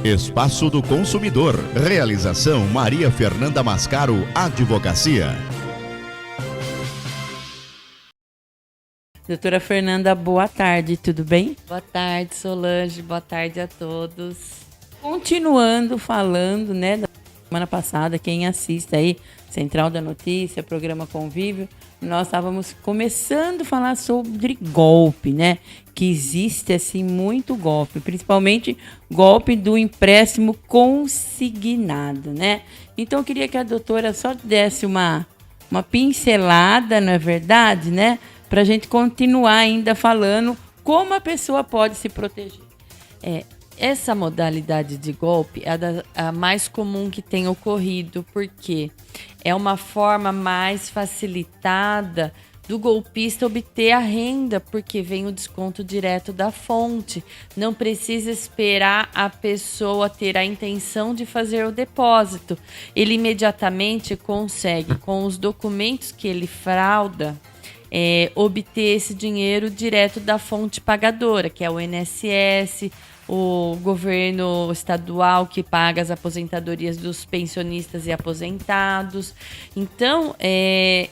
Espaço do Consumidor. Realização Maria Fernanda Mascaro Advocacia. Doutora Fernanda, boa tarde, tudo bem? Boa tarde, Solange, boa tarde a todos. Continuando falando, da semana passada, quem assiste aí, Central da Notícia, programa Convívio, nós estávamos começando a falar sobre golpe, que existe, assim, muito golpe, principalmente golpe do empréstimo consignado, Então, eu queria que a doutora só desse uma pincelada, não é verdade, para a gente continuar ainda falando como a pessoa pode se proteger. Essa modalidade de golpe é a mais comum que tem ocorrido, porque é uma forma mais facilitada do golpista obter a renda, porque vem o desconto direto da fonte. Não precisa esperar a pessoa ter a intenção de fazer o depósito. Ele imediatamente consegue, com os documentos que ele frauda, obter esse dinheiro direto da fonte pagadora, que é o INSS, o governo estadual que paga as aposentadorias dos pensionistas e aposentados. Então,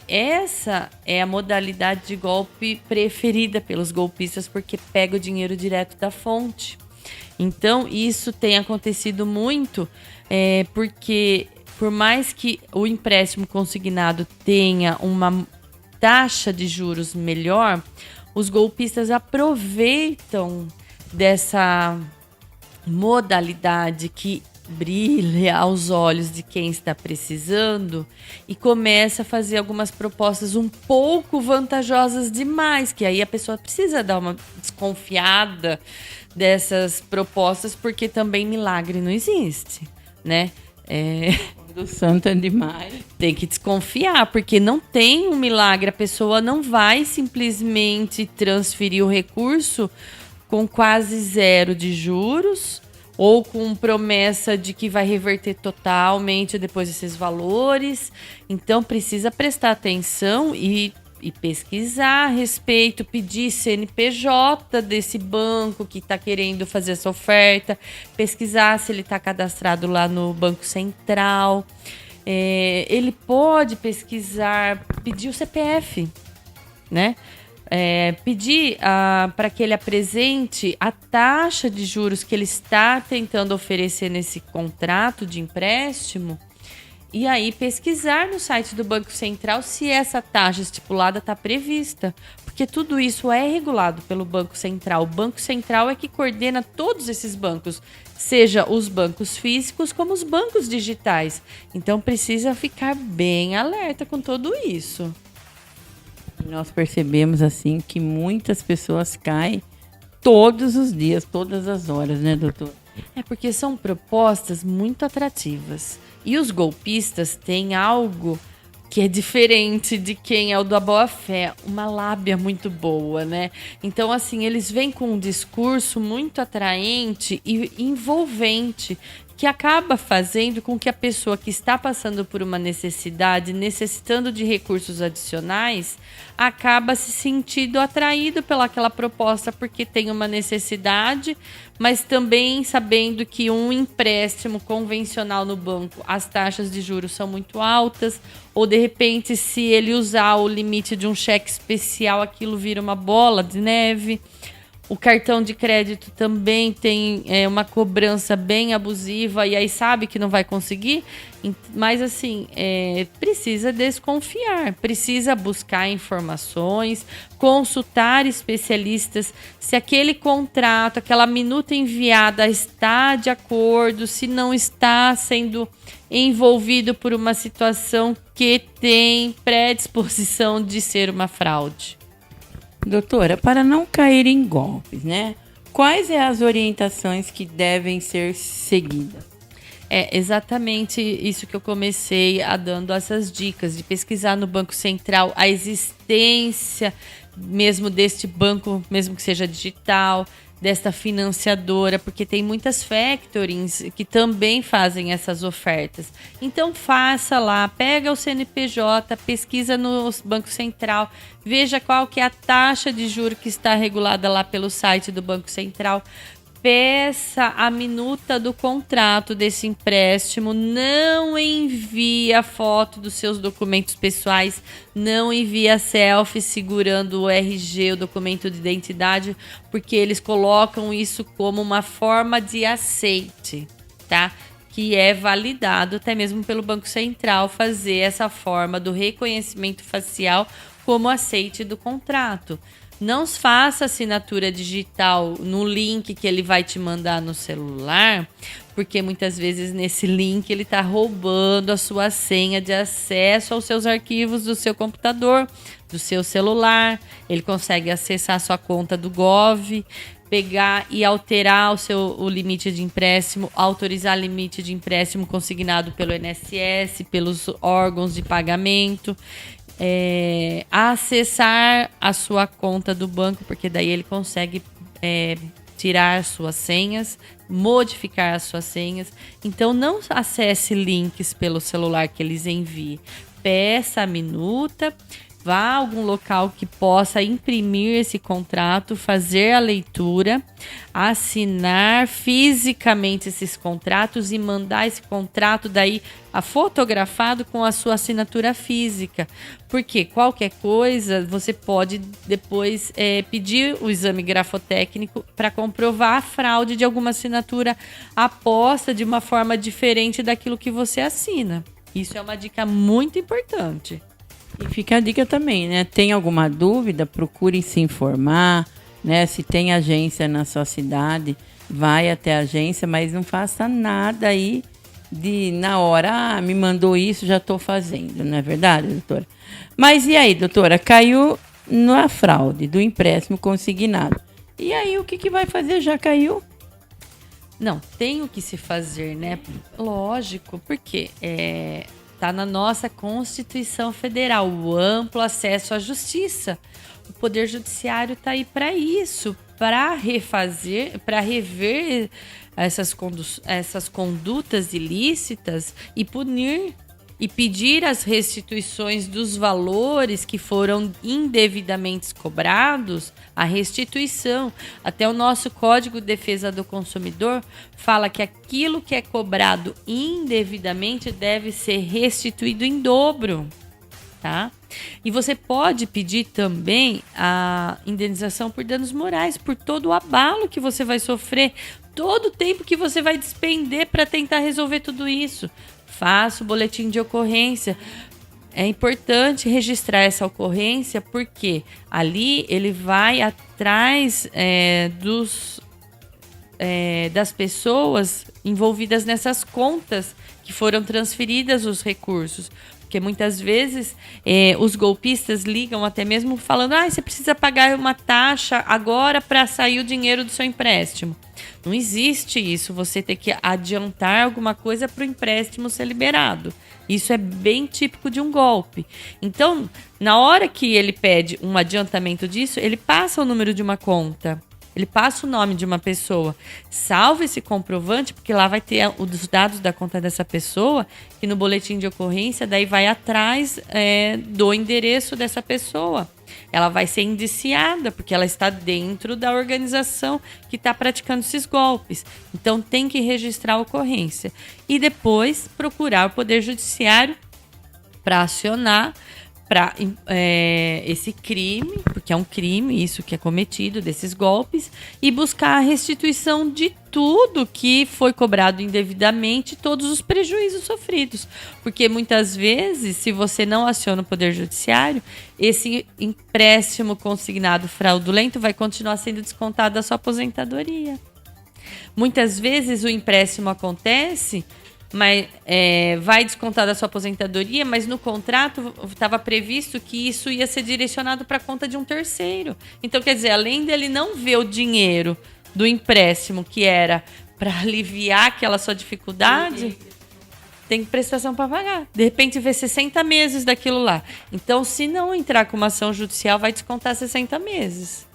essa é a modalidade de golpe preferida pelos golpistas, porque pega o dinheiro direto da fonte. Então, isso tem acontecido muito, porque por mais que o empréstimo consignado tenha uma taxa de juros melhor, os golpistas aproveitam dessa modalidade que brilha aos olhos de quem está precisando e começa a fazer algumas propostas um pouco vantajosas demais, que aí a pessoa precisa dar uma desconfiada dessas propostas, porque também milagre não existe, Do santo é demais. Tem que desconfiar, porque não tem um milagre. A pessoa não vai simplesmente transferir o recurso com quase zero de juros ou com promessa de que vai reverter totalmente depois desses valores. Então, precisa prestar atenção e pesquisar a respeito, pedir CNPJ desse banco que está querendo fazer essa oferta, pesquisar se ele está cadastrado lá no Banco Central. Ele pode pesquisar, pedir o CPF, pedir para que ele apresente a taxa de juros que ele está tentando oferecer nesse contrato de empréstimo. E aí pesquisar no site do Banco Central se essa taxa estipulada está prevista, porque tudo isso é regulado pelo Banco Central. O Banco Central é que coordena todos esses bancos, seja os bancos físicos como os bancos digitais. Então precisa ficar bem alerta com tudo isso. Nós percebemos assim que muitas pessoas caem todos os dias, todas as horas, doutor? Porque são propostas muito atrativas. E os golpistas têm algo que é diferente de quem é o da boa-fé, uma lábia muito boa, Então, assim, eles vêm com um discurso muito atraente e envolvente, que acaba fazendo com que a pessoa que está passando por uma necessidade, necessitando de recursos adicionais, acaba se sentindo atraído pelaquela proposta, porque tem uma necessidade, mas também sabendo que um empréstimo convencional no banco, as taxas de juros são muito altas, ou de repente, se ele usar o limite de um cheque especial, aquilo vira uma bola de neve. O cartão de crédito também tem uma cobrança bem abusiva e aí sabe que não vai conseguir. Mas, assim, precisa desconfiar, precisa buscar informações, consultar especialistas se aquele contrato, aquela minuta enviada está de acordo, se não está sendo envolvido por uma situação que tem predisposição de ser uma fraude. Doutora, para não cair em golpes, quais são as orientações que devem ser seguidas? É exatamente isso que eu comecei dando essas dicas, de pesquisar no Banco Central a existência mesmo deste banco, mesmo que seja digital, desta financiadora, porque tem muitas factorings que também fazem essas ofertas. Então faça lá, pega o CNPJ, pesquisa no Banco Central, veja qual que é a taxa de juros que está regulada lá pelo site do Banco Central. peça a minuta do contrato desse empréstimo, não envie a foto dos seus documentos pessoais, não envie a selfie segurando o RG, o documento de identidade, porque eles colocam isso como uma forma de aceite, tá? Que é validado até mesmo pelo Banco Central fazer essa forma do reconhecimento facial como aceite do contrato. Não faça assinatura digital no link que ele vai te mandar no celular, porque muitas vezes nesse link ele está roubando a sua senha de acesso aos seus arquivos do seu computador, do seu celular. Ele consegue acessar a sua conta do Gov, pegar e alterar o limite de empréstimo, autorizar limite de empréstimo consignado pelo INSS, pelos órgãos de pagamento. Acessar a sua conta do banco, porque daí ele consegue tirar suas senhas, modificar as suas senhas. Então não acesse links pelo celular que eles enviem. Peça a minuta, vá a algum local que possa imprimir esse contrato, fazer a leitura, assinar fisicamente esses contratos e mandar esse contrato daí fotografado com a sua assinatura física. Porque qualquer coisa você pode depois pedir o exame grafotécnico para comprovar a fraude de alguma assinatura aposta de uma forma diferente daquilo que você assina. Isso é uma dica muito importante. E fica a dica também, né? Tem alguma dúvida? Procure se informar, né? Se tem agência na sua cidade, vai até a agência, mas não faça nada aí de na hora, me mandou isso, já estou fazendo, não é verdade, doutora? Mas e aí, doutora? Caiu na fraude do empréstimo consignado. E aí, o que vai fazer? Já caiu? Não, tem o que se fazer, né? Lógico, porque está na nossa Constituição Federal, o amplo acesso à justiça. O Poder Judiciário está aí para isso, para rever essas condutas ilícitas e punir e pedir as restituições dos valores que foram indevidamente cobrados, a restituição. Até o nosso Código de Defesa do Consumidor fala que aquilo que é cobrado indevidamente deve ser restituído em dobro, tá? E você pode pedir também a indenização por danos morais, por todo o abalo que você vai sofrer, todo o tempo que você vai despender para tentar resolver tudo isso. Faça o boletim de ocorrência. É importante registrar essa ocorrência porque ali ele vai atrás das pessoas envolvidas nessas contas que foram transferidas os recursos. Porque muitas vezes os golpistas ligam até mesmo falando: você precisa pagar uma taxa agora para sair o dinheiro do seu empréstimo. Não existe isso, você tem que adiantar alguma coisa para o empréstimo ser liberado. Isso é bem típico de um golpe. Então, na hora que ele pede um adiantamento disso, ele passa o número de uma conta. Ele passa o nome de uma pessoa. Salva esse comprovante, porque lá vai ter os dados da conta dessa pessoa, que no boletim de ocorrência daí vai atrás do endereço dessa pessoa. Ela vai ser indiciada, porque ela está dentro da organização que está praticando esses golpes. Então, tem que registrar a ocorrência. E depois procurar o Poder Judiciário para acionar para esse crime, porque é um crime isso que é cometido, desses golpes, e buscar a restituição de tudo que foi cobrado indevidamente, todos os prejuízos sofridos. Porque muitas vezes, se você não aciona o Poder Judiciário, esse empréstimo consignado fraudulento vai continuar sendo descontado da sua aposentadoria. Muitas vezes o empréstimo acontece, mas vai descontar da sua aposentadoria, mas no contrato estava previsto que isso ia ser direcionado para a conta de um terceiro. Então, quer dizer, além dele não ver o dinheiro do empréstimo, que era para aliviar aquela sua dificuldade, tem prestação para pagar. De repente, vê 60 meses daquilo lá. Então, se não entrar com uma ação judicial, vai descontar 60 meses.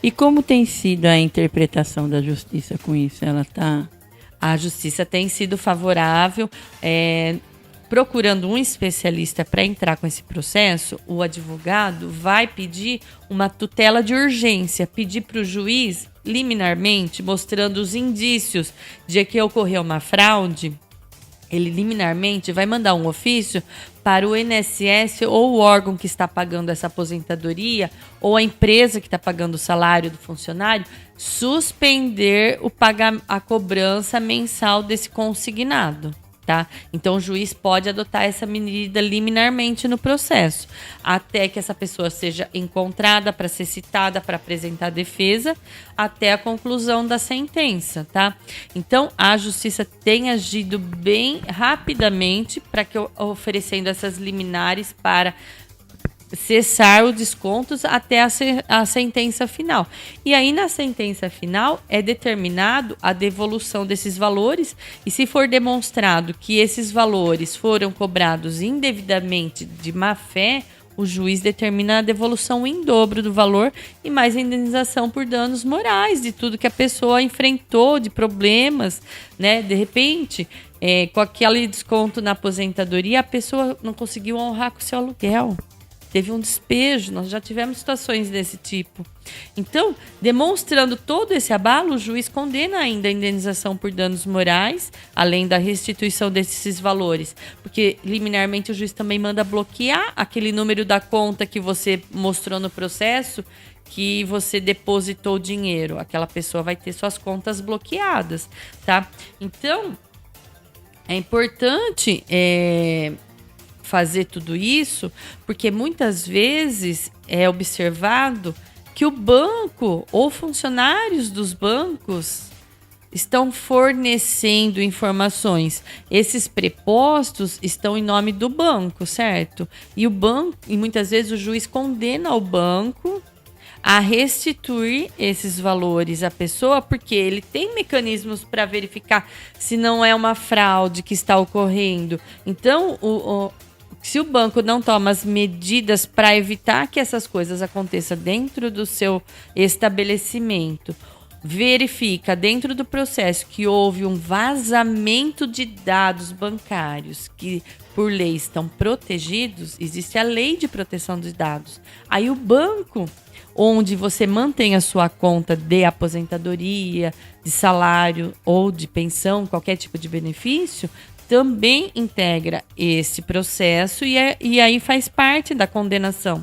E como tem sido a interpretação da justiça com isso? A justiça tem sido favorável. procurando um especialista para entrar com esse processo, o advogado vai pedir uma tutela de urgência, pedir para o juiz, liminarmente, mostrando os indícios de que ocorreu uma fraude. Ele liminarmente vai mandar um ofício para o INSS ou o órgão que está pagando essa aposentadoria ou a empresa que está pagando o salário do funcionário suspender a cobrança mensal desse consignado. Tá? Então, o juiz pode adotar essa medida liminarmente no processo, até que essa pessoa seja encontrada para ser citada para apresentar a defesa, até a conclusão da sentença. Tá? Então, a justiça tem agido bem rapidamente para que oferecendo essas liminares para cessar os descontos até a sentença final. E aí, na sentença final, é determinado a devolução desses valores e se for demonstrado que esses valores foram cobrados indevidamente de má fé, o juiz determina a devolução em dobro do valor e mais indenização por danos morais de tudo que a pessoa enfrentou, de problemas, né? De repente, com aquele desconto na aposentadoria, a pessoa não conseguiu honrar com o seu aluguel. Teve um despejo, nós já tivemos situações desse tipo. Então, demonstrando todo esse abalo, o juiz condena ainda a indenização por danos morais, além da restituição desses valores. Porque, liminarmente, o juiz também manda bloquear aquele número da conta que você mostrou no processo, que você depositou o dinheiro. Aquela pessoa vai ter suas contas bloqueadas, tá? Então, é importante fazer tudo isso, porque muitas vezes é observado que o banco ou funcionários dos bancos estão fornecendo informações. Esses prepostos estão em nome do banco, certo? E muitas vezes o juiz condena o banco a restituir esses valores à pessoa, porque ele tem mecanismos para verificar se não é uma fraude que está ocorrendo. Então, se o banco não toma as medidas para evitar que essas coisas aconteçam dentro do seu estabelecimento, verifica dentro do processo que houve um vazamento de dados bancários que, por lei, estão protegidos, existe a lei de proteção de dados. Aí o banco, onde você mantém a sua conta de aposentadoria, de salário ou de pensão, qualquer tipo de benefício, também integra esse processo e aí faz parte da condenação.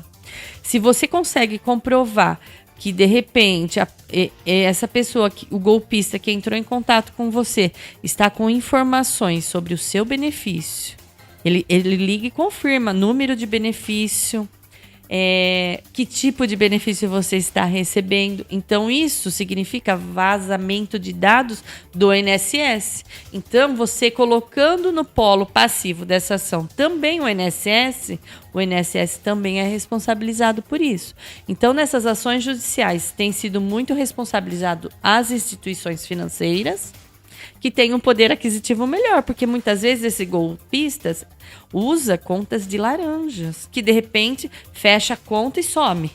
Se você consegue comprovar que, de repente, essa pessoa, o golpista que entrou em contato com você, está com informações sobre o seu benefício, ele liga e confirma número de benefício, que tipo de benefício você está recebendo. Então, isso significa vazamento de dados do INSS. Então, você colocando no polo passivo dessa ação também o INSS também é responsabilizado por isso. Então, nessas ações judiciais, tem sido muito responsabilizado as instituições financeiras, que tem um poder aquisitivo melhor, porque muitas vezes esse golpista usa contas de laranjas, que de repente fecha a conta e some,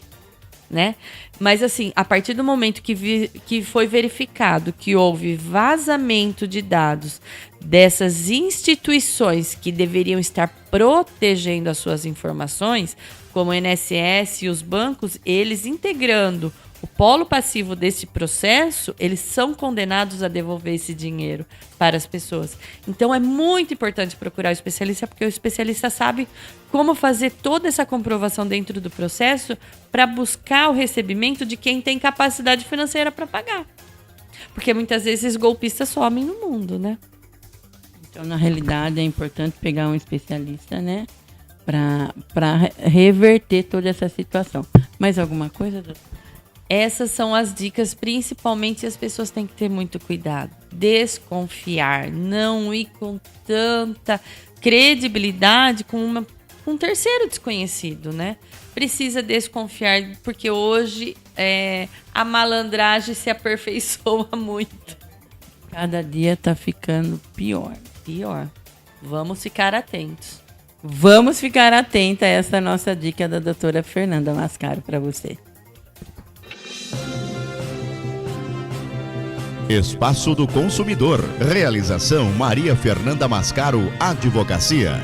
né? Mas assim, a partir do momento que foi verificado que houve vazamento de dados dessas instituições que deveriam estar protegendo as suas informações, como o INSS e os bancos, eles integrando o polo passivo desse processo, eles são condenados a devolver esse dinheiro para as pessoas. Então, é muito importante procurar o especialista, porque o especialista sabe como fazer toda essa comprovação dentro do processo para buscar o recebimento de quem tem capacidade financeira para pagar. Porque muitas vezes esses golpistas somem no mundo, né? Então, na realidade, é importante pegar um especialista, né? Para reverter toda essa situação. Mais alguma coisa, doutor? Essas são as dicas, principalmente as pessoas têm que ter muito cuidado. Desconfiar, não ir com tanta credibilidade com um terceiro desconhecido, né? Precisa desconfiar, porque hoje a malandragem se aperfeiçoa muito. Cada dia tá ficando pior. Vamos ficar atentos. Vamos ficar atenta a essa nossa dica da doutora Fernanda Mascaro para você. Espaço do Consumidor. Realização Maria Fernanda Mascaro Advocacia.